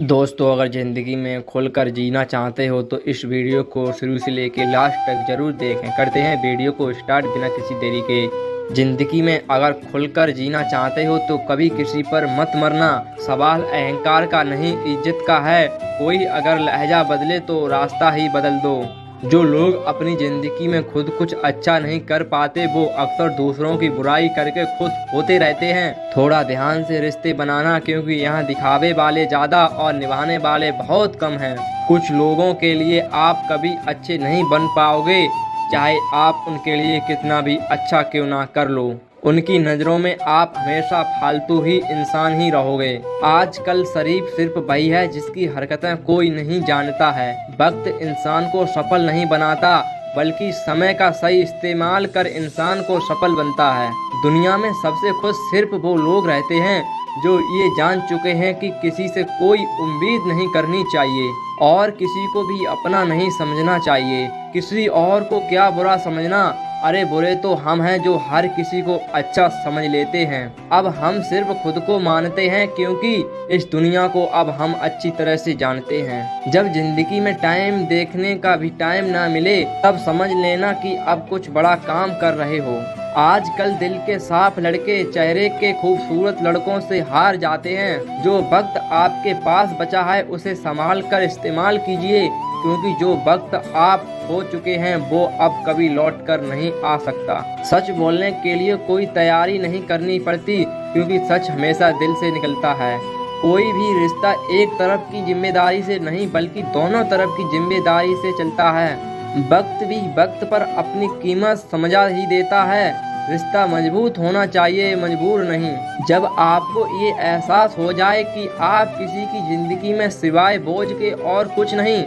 दोस्तों, अगर ज़िंदगी में खुलकर जीना चाहते हो तो इस वीडियो को शुरू से लेकर लास्ट तक ज़रूर देखें। करते हैं वीडियो को स्टार्ट बिना किसी देरी के। ज़िंदगी में अगर खुलकर जीना चाहते हो तो कभी किसी पर मत मरना। सवाल अहंकार का नहीं, इज्जत का है। कोई अगर लहजा बदले तो रास्ता ही बदल दो। जो लोग अपनी ज़िंदगी में खुद कुछ अच्छा नहीं कर पाते वो अक्सर दूसरों की बुराई करके खुश होते रहते हैं। थोड़ा ध्यान से रिश्ते बनाना, क्योंकि यहाँ दिखावे वाले ज़्यादा और निभाने वाले बहुत कम हैं। कुछ लोगों के लिए आप कभी अच्छे नहीं बन पाओगे, चाहे आप उनके लिए कितना भी अच्छा क्यों ना कर लो। उनकी नज़रों में आप हमेशा फालतू ही इंसान ही रहोगे। आजकल शरीफ सिर्फ वही है जिसकी हरकतें कोई नहीं जानता है। वक्त इंसान को सफल नहीं बनाता, बल्कि समय का सही इस्तेमाल कर इंसान को सफल बनता है। दुनिया में सबसे खुश सिर्फ वो लोग रहते हैं जो ये जान चुके हैं कि किसी से कोई उम्मीद नहीं करनी चाहिए और किसी को भी अपना नहीं समझना चाहिए। किसी और को क्या बुरा समझना, अरे बुरे तो हम हैं जो हर किसी को अच्छा समझ लेते हैं। अब हम सिर्फ खुद को मानते हैं, क्योंकि इस दुनिया को अब हम अच्छी तरह से जानते हैं। जब जिंदगी में टाइम देखने का भी टाइम ना मिले तब समझ लेना कि अब कुछ बड़ा काम कर रहे हो। आजकल दिल के साफ लड़के चेहरे के खूबसूरत लड़कों से हार जाते हैं। जो वक्त आपके पास बचा है उसे संभाल कर इस्तेमाल कीजिए, क्योंकि जो वक्त आप हो चुके हैं वो अब कभी लौट कर नहीं आ सकता। सच बोलने के लिए कोई तैयारी नहीं करनी पड़ती, क्योंकि सच हमेशा दिल से निकलता है। कोई भी रिश्ता एक तरफ की जिम्मेदारी से नहीं बल्कि दोनों तरफ की जिम्मेदारी से चलता है। वक्त भी वक्त पर अपनी कीमत समझा ही देता है। रिश्ता मजबूत होना चाहिए, मजबूर नहीं। जब आपको ये एहसास हो जाए कि आप किसी की जिंदगी में सिवाय बोझ के और कुछ नहीं,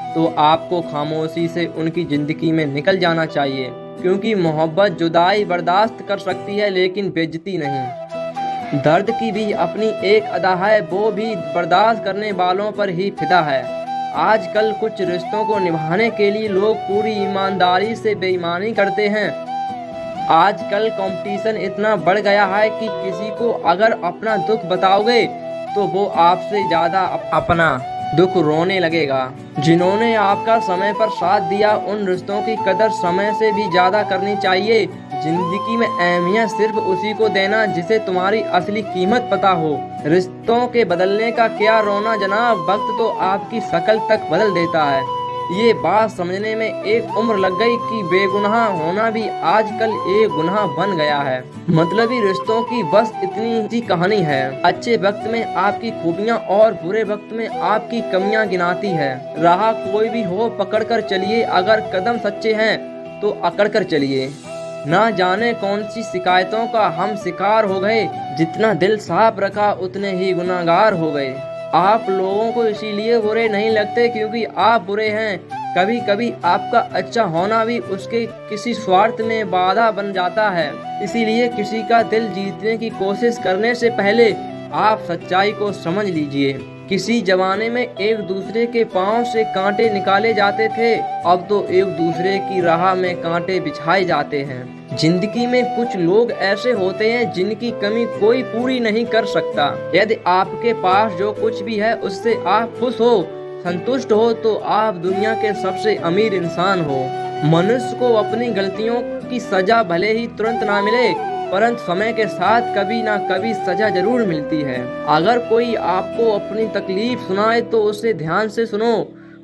तो आपको खामोशी से उनकी ज़िंदगी में निकल जाना चाहिए, क्योंकि मोहब्बत जुदाई बर्दाश्त कर सकती है लेकिन बेइज्जती नहीं। दर्द की भी अपनी एक अदा है, वो भी बर्दाश्त करने वालों पर ही फिदा है। आजकल कुछ रिश्तों को निभाने के लिए लोग पूरी ईमानदारी से बेईमानी करते हैं। आजकल कंपटीशन इतना बढ़ गया है कि किसी को अगर अपना दुख बताओगे तो वो आपसे ज़्यादा अपना दुख रोने लगेगा। जिन्होंने आपका समय पर साथ दिया उन रिश्तों की कदर समय से भी ज़्यादा करनी चाहिए। जिंदगी में अहमियत सिर्फ उसी को देना जिसे तुम्हारी असली कीमत पता हो। रिश्तों के बदलने का क्या रोना जनाब, वक्त तो आपकी शक्ल तक बदल देता है। ये बात समझने में एक उम्र लग गई कि बेगुनाह होना भी आजकल एक गुनाह बन गया है। मतलबी रिश्तों की बस इतनी सी कहानी है। अच्छे वक्त में आपकी खूबियां और बुरे वक्त में आपकी कमियां गिनाती है। राह कोई भी हो पकड़ कर चलिए, अगर कदम सच्चे हैं तो अकड़ कर चलिए। ना जाने कौन सी शिकायतों का हम शिकार हो गए, जितना दिल साफ रखा उतने ही गुनाहगार हो गए। आप लोगों को इसीलिए बुरे नहीं लगते क्योंकि आप बुरे हैं। कभी कभी आपका अच्छा होना भी उसके किसी स्वार्थ में बाधा बन जाता है। इसीलिए किसी का दिल जीतने की कोशिश करने से पहले आप सच्चाई को समझ लीजिए। किसी जमाने में एक दूसरे के पांव से कांटे निकाले जाते थे, अब तो एक दूसरे की राह में कांटे बिछाए जाते हैं। जिंदगी में कुछ लोग ऐसे होते हैं जिनकी कमी कोई पूरी नहीं कर सकता। यदि आपके पास जो कुछ भी है उससे आप खुश हो, संतुष्ट हो, तो आप दुनिया के सबसे अमीर इंसान हो। मनुष्य को अपनी गलतियों की सजा भले ही तुरंत ना मिले, परंतु समय के साथ कभी ना कभी सजा जरूर मिलती है। अगर कोई आपको अपनी तकलीफ सुनाए तो उसे ध्यान से सुनो,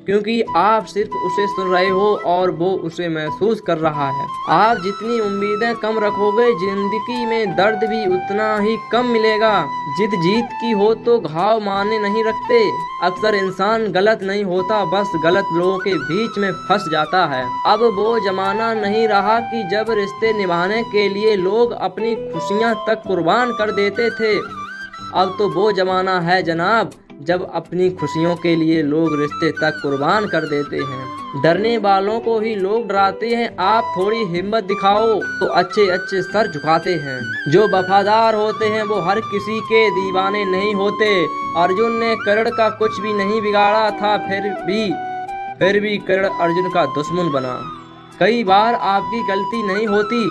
क्योंकि आप सिर्फ उसे सुन रहे हो और वो उसे महसूस कर रहा है। आप जितनी उम्मीदें कम रखोगे, जिंदगी में दर्द भी उतना ही कम मिलेगा। जिद जीत की हो तो घाव माने नहीं रखते। अक्सर इंसान गलत नहीं होता, बस गलत लोगों के बीच में फंस जाता है। अब वो जमाना नहीं रहा कि जब रिश्ते निभाने के लिए लोग अपनी खुशियां तक कुर्बान कर देते थे। अब तो वो जमाना है जनाब जब अपनी खुशियों के लिए लोग रिश्ते तक कुर्बान कर देते हैं। डरने वालों को ही लोग डराते हैं। आप थोड़ी हिम्मत दिखाओ तो अच्छे अच्छे सर झुकाते हैं। जो वफादार होते हैं वो हर किसी के दीवाने नहीं होते। अर्जुन ने कर्ण का कुछ भी नहीं बिगाड़ा था, फिर भी कर्ण अर्जुन का दुश्मन बना। कई बार आपकी गलती नहीं होती,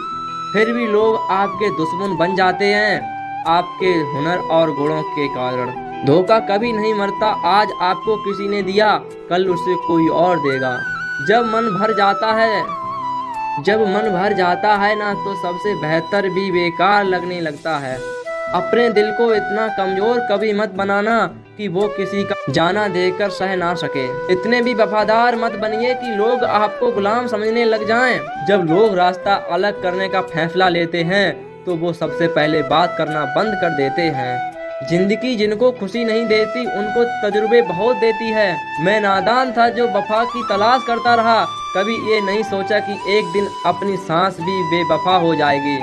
फिर भी लोग आपके दुश्मन बन जाते हैं, आपके हुनर और गुणों के कारण। धोखा कभी नहीं मरता, आज आपको किसी ने दिया कल उसे कोई और देगा। जब मन भर जाता है ना तो सबसे बेहतर भी बेकार लगने लगता है। अपने दिल को इतना कमजोर कभी मत बनाना कि वो किसी का जाना देकर सह ना सके। इतने भी वफादार मत बनिए कि लोग आपको गुलाम समझने लग जाएं। जब लोग रास्ता अलग करने का फैसला लेते हैं तो वो सबसे पहले बात करना बंद कर देते हैं। जिंदगी जिनको खुशी नहीं देती उनको तजुर्बे बहुत देती है। मैं नादान था जो वफा की तलाश करता रहा, कभी ये नहीं सोचा कि एक दिन अपनी सांस भी बेवफा हो जाएगी।